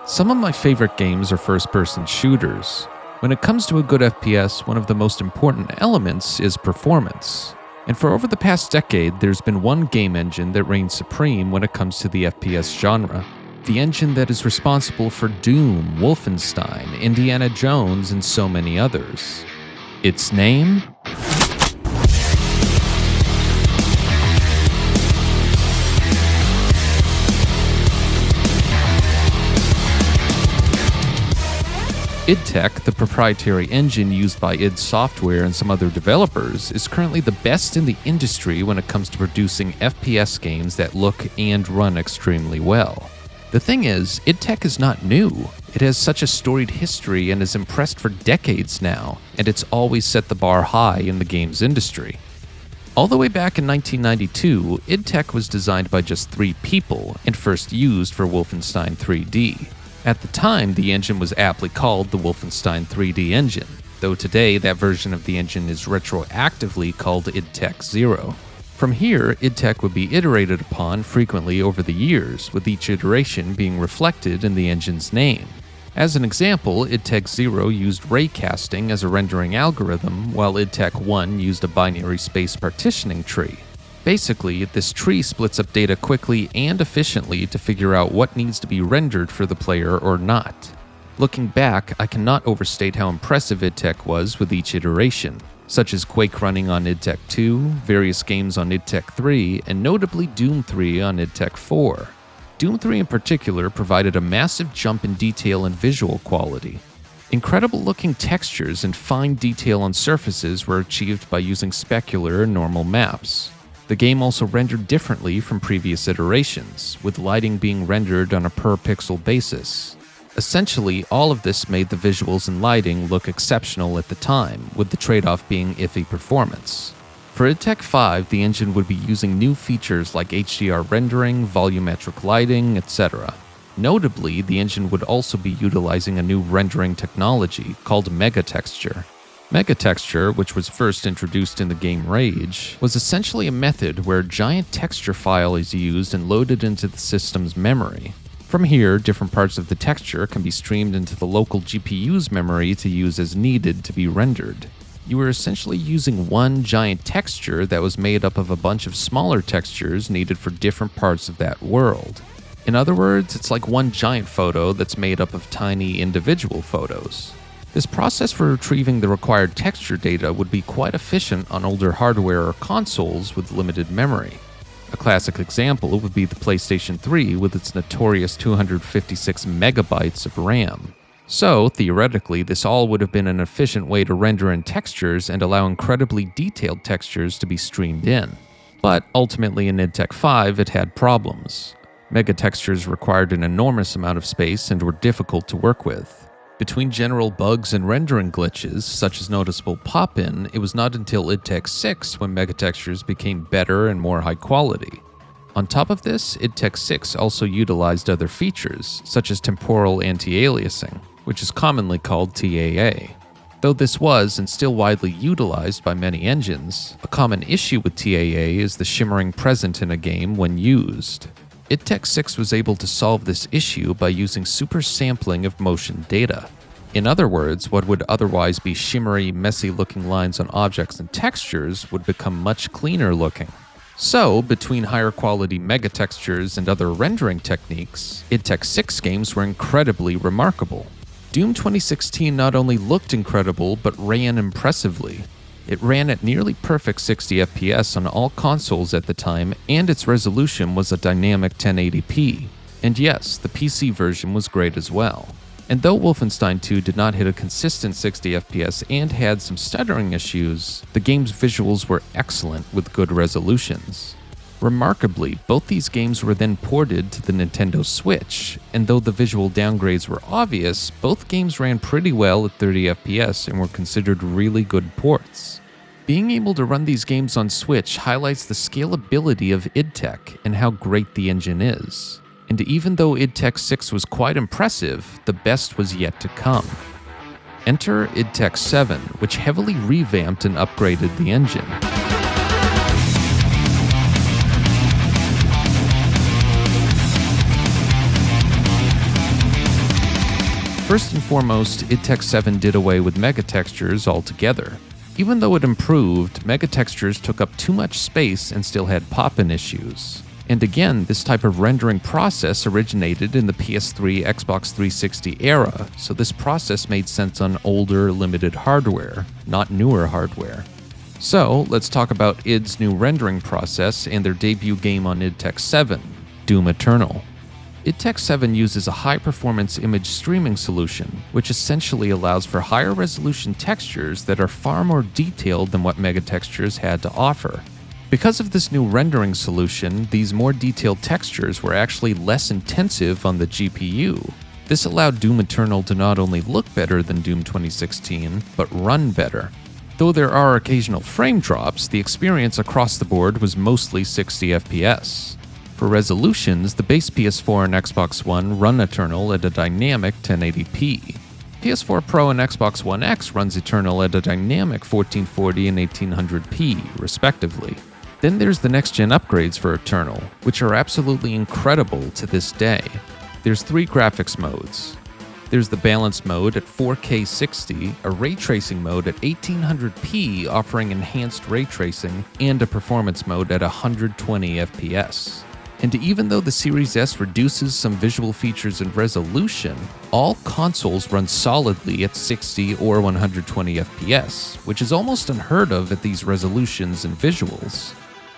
Some of my favorite games are first-person shooters. When it comes to a good FPS, one of the most important elements is performance. And for over the past decade, there's been one game engine that reigns supreme when it comes to the FPS genre. The engine that is responsible for Doom, Wolfenstein, Indiana Jones, and so many others. Its name? id Tech, the proprietary engine used by id Software and some other developers, is currently the best in the industry when it comes to producing FPS games that look and run extremely well. The thing is, id Tech is not new. It has such a storied history and has impressed for decades now, and it's always set the bar high in the games industry. All the way back in 1992, id Tech was designed by just 3 people and first used for Wolfenstein 3D. At the time, the engine was aptly called the Wolfenstein 3D engine, though today that version of the engine is retroactively called id Tech 0. From here, id Tech would be iterated upon frequently over the years, with each iteration being reflected in the engine's name. As an example, id Tech 0 used raycasting as a rendering algorithm, while id Tech 1 used a binary space partitioning tree. Basically, this tree splits up data quickly and efficiently to figure out what needs to be rendered for the player or not. Looking back, I cannot overstate how impressive id Tech was with each iteration, such as Quake running on id Tech 2, various games on id Tech 3, and notably Doom 3 on id Tech 4. Doom 3 in particular provided a massive jump in detail and visual quality. Incredible looking textures and fine detail on surfaces were achieved by using specular and normal maps. The game also rendered differently from previous iterations, with lighting being rendered on a per-pixel basis. Essentially, all of this made the visuals and lighting look exceptional at the time, with the trade-off being iffy performance. For id Tech 5, the engine would be using new features like HDR rendering, volumetric lighting, etc. Notably, the engine would also be utilizing a new rendering technology called megatexture. Megatexture, which was first introduced in the game Rage, was essentially a method where a giant texture file is used and loaded into the system's memory. From here, different parts of the texture can be streamed into the local GPU's memory to use as needed to be rendered. You were essentially using one giant texture that was made up of a bunch of smaller textures needed for different parts of that world. In other words, it's like one giant photo that's made up of tiny individual photos. This process for retrieving the required texture data would be quite efficient on older hardware or consoles with limited memory. A classic example would be the PlayStation 3 with its notorious 256 megabytes of RAM. So, theoretically, this all would have been an efficient way to render in textures and allow incredibly detailed textures to be streamed in. But ultimately in id Tech 5, it had problems. Megatextures required an enormous amount of space and were difficult to work with. Between general bugs and rendering glitches, such as noticeable pop-in, it was not until id Tech 6 when megatextures became better and more high quality. On top of this, id Tech 6 also utilized other features, such as temporal anti-aliasing, which is commonly called TAA. Though this was and still widely utilized by many engines, a common issue with TAA is the shimmering present in a game when used. id Tech 6 was able to solve this issue by using super sampling of motion data. In other words, what would otherwise be shimmery, messy-looking lines on objects and textures would become much cleaner looking. So, between higher quality megatextures and other rendering techniques, id Tech 6 games were incredibly remarkable. Doom 2016 not only looked incredible, but ran impressively. It ran at nearly perfect 60 FPS on all consoles at the time, and its resolution was a dynamic 1080p. And yes, the PC version was great as well. And though Wolfenstein 2 did not hit a consistent 60 FPS and had some stuttering issues, the game's visuals were excellent with good resolutions. Remarkably, both these games were then ported to the Nintendo Switch, and though the visual downgrades were obvious, both games ran pretty well at 30 FPS and were considered really good ports. Being able to run these games on Switch highlights the scalability of id Tech and how great the engine is. And even though id Tech 6 was quite impressive, the best was yet to come. Enter id Tech 7, which heavily revamped and upgraded the engine. First and foremost, id Tech 7 did away with megatextures altogether. Even though it improved, megatextures took up too much space and still had pop-in issues. And again, this type of rendering process originated in the PS3, Xbox 360 era, so this process made sense on older, limited hardware, not newer hardware. So, let's talk about id's new rendering process and their debut game on id Tech 7, Doom Eternal. id Tech 7 uses a high-performance image streaming solution, which essentially allows for higher resolution textures that are far more detailed than what megatextures had to offer. Because of this new rendering solution, these more detailed textures were actually less intensive on the GPU. This allowed Doom Eternal to not only look better than Doom 2016, but run better. Though there are occasional frame drops, the experience across the board was mostly 60 FPS. For resolutions, the base PS4 and Xbox One run Eternal at a dynamic 1080p. PS4 Pro and Xbox One X runs Eternal at a dynamic 1440 and 1800p, respectively. Then there's the next-gen upgrades for Eternal, which are absolutely incredible to this day. There's 3 graphics modes. There's the balance mode at 4K 60, a ray tracing mode at 1800p offering enhanced ray tracing, and a performance mode at 120 FPS. And even though the Series S reduces some visual features and resolution, all consoles run solidly at 60 or 120 FPS, which is almost unheard of at these resolutions and visuals.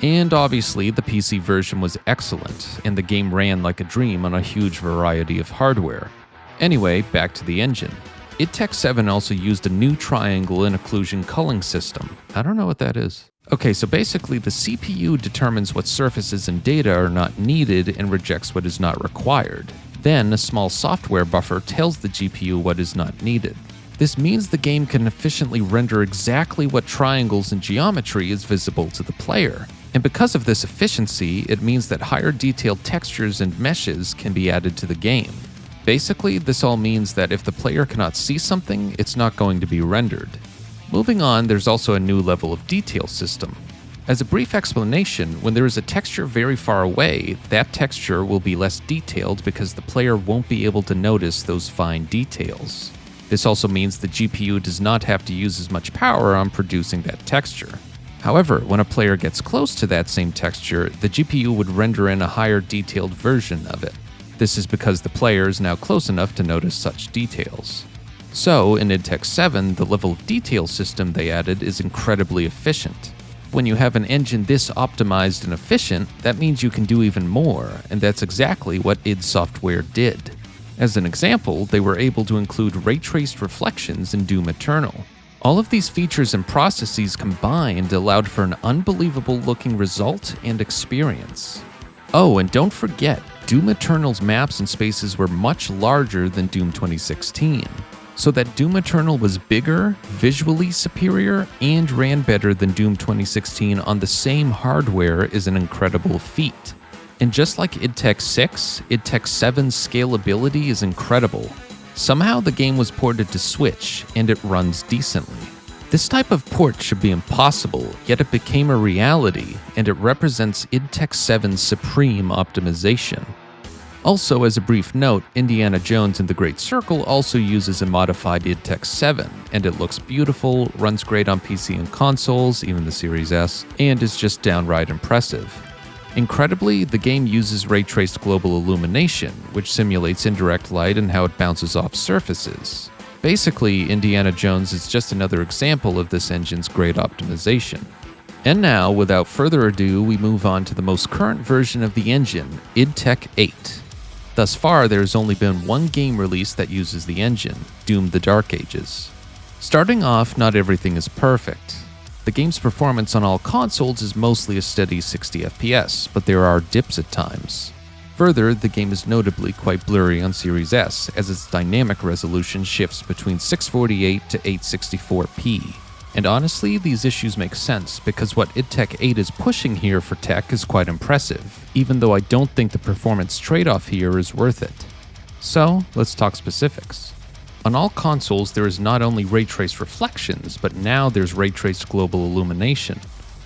And obviously, the PC version was excellent, and the game ran like a dream on a huge variety of hardware. Anyway, back to the engine. id Tech 7 also used a new triangle and occlusion culling system. I don't know what that is. Okay, so basically the CPU determines what surfaces and data are not needed and rejects what is not required. Then a small software buffer tells the GPU what is not needed. This means the game can efficiently render exactly what triangles and geometry is visible to the player. And because of this efficiency, it means that higher detailed textures and meshes can be added to the game. Basically, this all means that if the player cannot see something, it's not going to be rendered. Moving on, there's also a new level of detail system. As a brief explanation, when there is a texture very far away, that texture will be less detailed because the player won't be able to notice those fine details. This also means the GPU does not have to use as much power on producing that texture. However, when a player gets close to that same texture, the GPU would render in a higher detailed version of it. This is because the player is now close enough to notice such details. So, in id Tech 7, the level of detail system they added is incredibly efficient. When you have an engine this optimized and efficient, that means you can do even more, and that's exactly what id Software did. As an example, they were able to include ray-traced reflections in Doom Eternal. All of these features and processes combined allowed for an unbelievable-looking result and experience. Oh, and don't forget, Doom Eternal's maps and spaces were much larger than Doom 2016. So that Doom Eternal was bigger, visually superior, and ran better than Doom 2016 on the same hardware is an incredible feat. And just like id Tech 6, id Tech 7's scalability is incredible. Somehow the game was ported to Switch, and it runs decently. This type of port should be impossible, yet it became a reality, and it represents id Tech 7's supreme optimization. Also, as a brief note, Indiana Jones and the Great Circle also uses a modified id Tech 7, and it looks beautiful, runs great on PC and consoles, even the Series S, and is just downright impressive. Incredibly, the game uses ray-traced global illumination, which simulates indirect light and how it bounces off surfaces. Basically, Indiana Jones is just another example of this engine's great optimization. And now, without further ado, we move on to the most current version of the engine, id Tech 8. Thus far, there has only been one game release that uses the engine, Doom: The Dark Ages. Starting off, not everything is perfect. The game's performance on all consoles is mostly a steady 60 FPS, but there are dips at times. Further, the game is notably quite blurry on Series S, as its dynamic resolution shifts between 648 to 864p. And honestly, these issues make sense, because what id Tech 8 is pushing here for tech is quite impressive, even though I don't think the performance trade-off here is worth it. So, let's talk specifics. On all consoles, there is not only ray-traced reflections, but now there's ray-traced global illumination.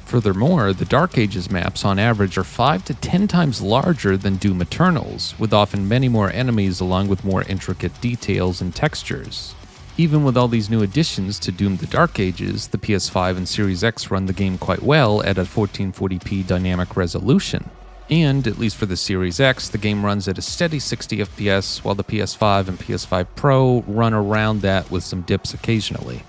Furthermore, the Dark Ages maps on average are 5 to 10 times larger than Doom Eternal's, with often many more enemies along with more intricate details and textures. Even with all these new additions to Doom the Dark Ages, the PS5 and Series X run the game quite well at a 1440p dynamic resolution. And, at least for the Series X, the game runs at a steady 60 FPS, while the PS5 and PS5 Pro run around that with some dips occasionally.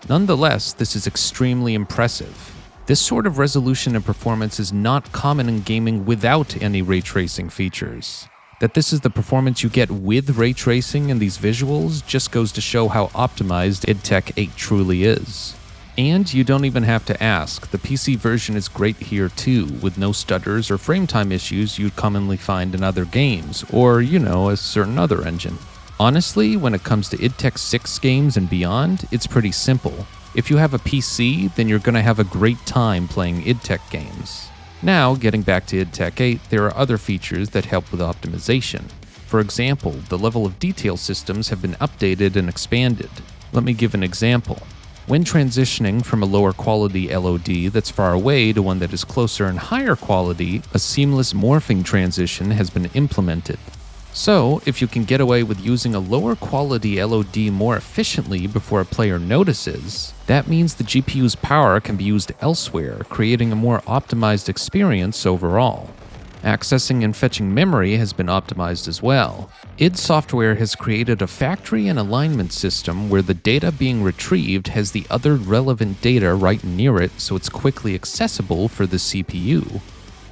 Nonetheless, this is extremely impressive. This sort of resolution and performance is not common in gaming without any ray tracing features. That this is the performance you get with ray tracing and these visuals just goes to show how optimized id Tech 8 truly is. And you don't even have to ask, the PC version is great here too, with no stutters or frame time issues you'd commonly find in other games, or, a certain other engine. Honestly, when it comes to id Tech 6 games and beyond, it's pretty simple. If you have a PC, then you're going to have a great time playing id Tech games. Now, getting back to id Tech 8, there are other features that help with optimization. For example, the level of detail systems have been updated and expanded. Let me give an example. When transitioning from a lower quality LOD that's far away to one that is closer and higher quality, a seamless morphing transition has been implemented. So, if you can get away with using a lower quality LOD more efficiently before a player notices, that means the GPU's power can be used elsewhere, creating a more optimized experience overall. Accessing and fetching memory has been optimized as well. id Software has created a factory and alignment system where the data being retrieved has the other relevant data right near it, so it's quickly accessible for the CPU.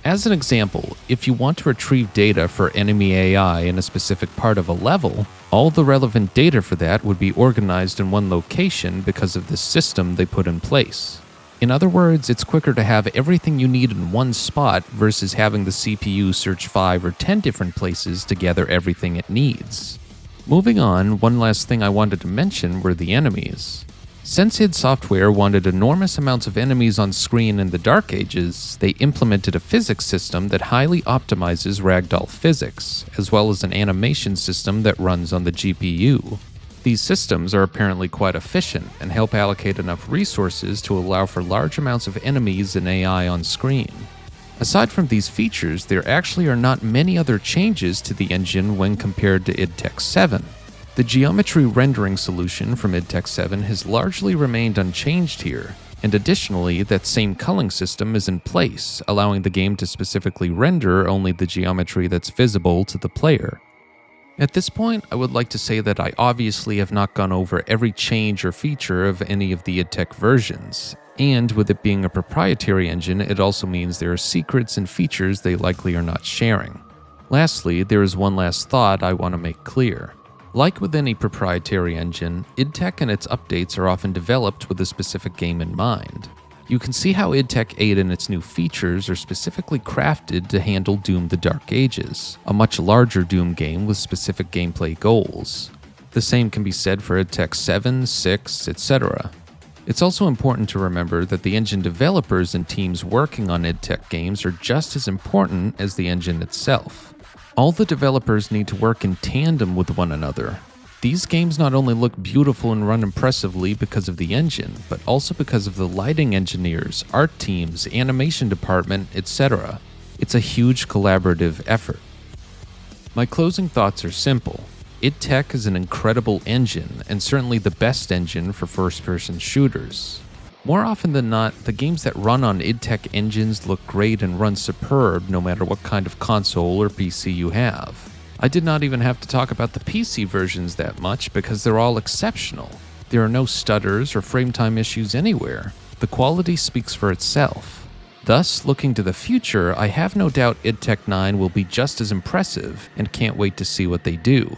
As an example, if you want to retrieve data for enemy AI in a specific part of a level, all the relevant data for that would be organized in one location because of the system they put in place. In other words, it's quicker to have everything you need in one spot versus having the CPU search 5 or 10 different places to gather everything it needs. Moving on, one last thing I wanted to mention were the enemies. Since id Software wanted enormous amounts of enemies on screen in the Dark Ages, they implemented a physics system that highly optimizes ragdoll physics, as well as an animation system that runs on the GPU. These systems are apparently quite efficient and help allocate enough resources to allow for large amounts of enemies and AI on screen. Aside from these features, there actually are not many other changes to the engine when compared to id Tech 7. The geometry rendering solution from id Tech 7 has largely remained unchanged here, and additionally, that same culling system is in place, allowing the game to specifically render only the geometry that's visible to the player. At this point, I would like to say that I obviously have not gone over every change or feature of any of the id Tech versions, and with it being a proprietary engine, it also means there are secrets and features they likely are not sharing. Lastly, there is one last thought I want to make clear. Like with any proprietary engine, id Tech and its updates are often developed with a specific game in mind. You can see how id Tech 8 and its new features are specifically crafted to handle Doom the Dark Ages, a much larger Doom game with specific gameplay goals. The same can be said for id Tech 7, 6, etc. It's also important to remember that the engine developers and teams working on id Tech games are just as important as the engine itself. All the developers need to work in tandem with one another. These games not only look beautiful and run impressively because of the engine, but also because of the lighting engineers, art teams, animation department, etc. It's a huge collaborative effort. My closing thoughts are simple. id Tech is an incredible engine, and certainly the best engine for first-person shooters. More often than not, the games that run on id Tech engines look great and run superb no matter what kind of console or PC you have. I did not even have to talk about the PC versions that much because they're all exceptional. There are no stutters or frame time issues anywhere. The quality speaks for itself. Thus, looking to the future, I have no doubt id Tech 9 will be just as impressive and can't wait to see what they do.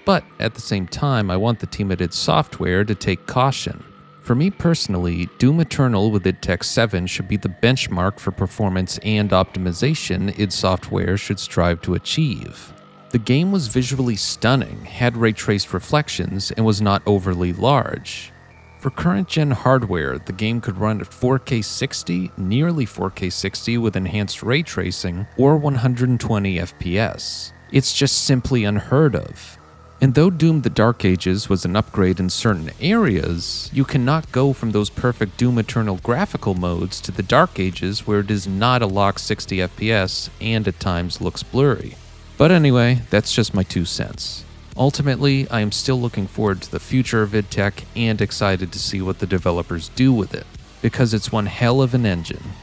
But at the same time, I want the team at id Software to take caution. For me personally, Doom Eternal with id Tech 7 should be the benchmark for performance and optimization id Software should strive to achieve. The game was visually stunning, had ray-traced reflections, and was not overly large. For current-gen hardware, the game could run at 4K 60, nearly 4K 60 with enhanced ray tracing, or 120 FPS. It's just simply unheard of. And though Doom the Dark Ages was an upgrade in certain areas, you cannot go from those perfect Doom Eternal graphical modes to the Dark Ages where it is not a locked 60 FPS and at times looks blurry. But anyway, that's just my 2 cents. Ultimately, I am still looking forward to the future of id Tech and excited to see what the developers do with it, because it's one hell of an engine.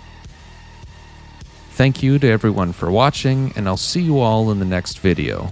Thank you to everyone for watching, and I'll see you all in the next video.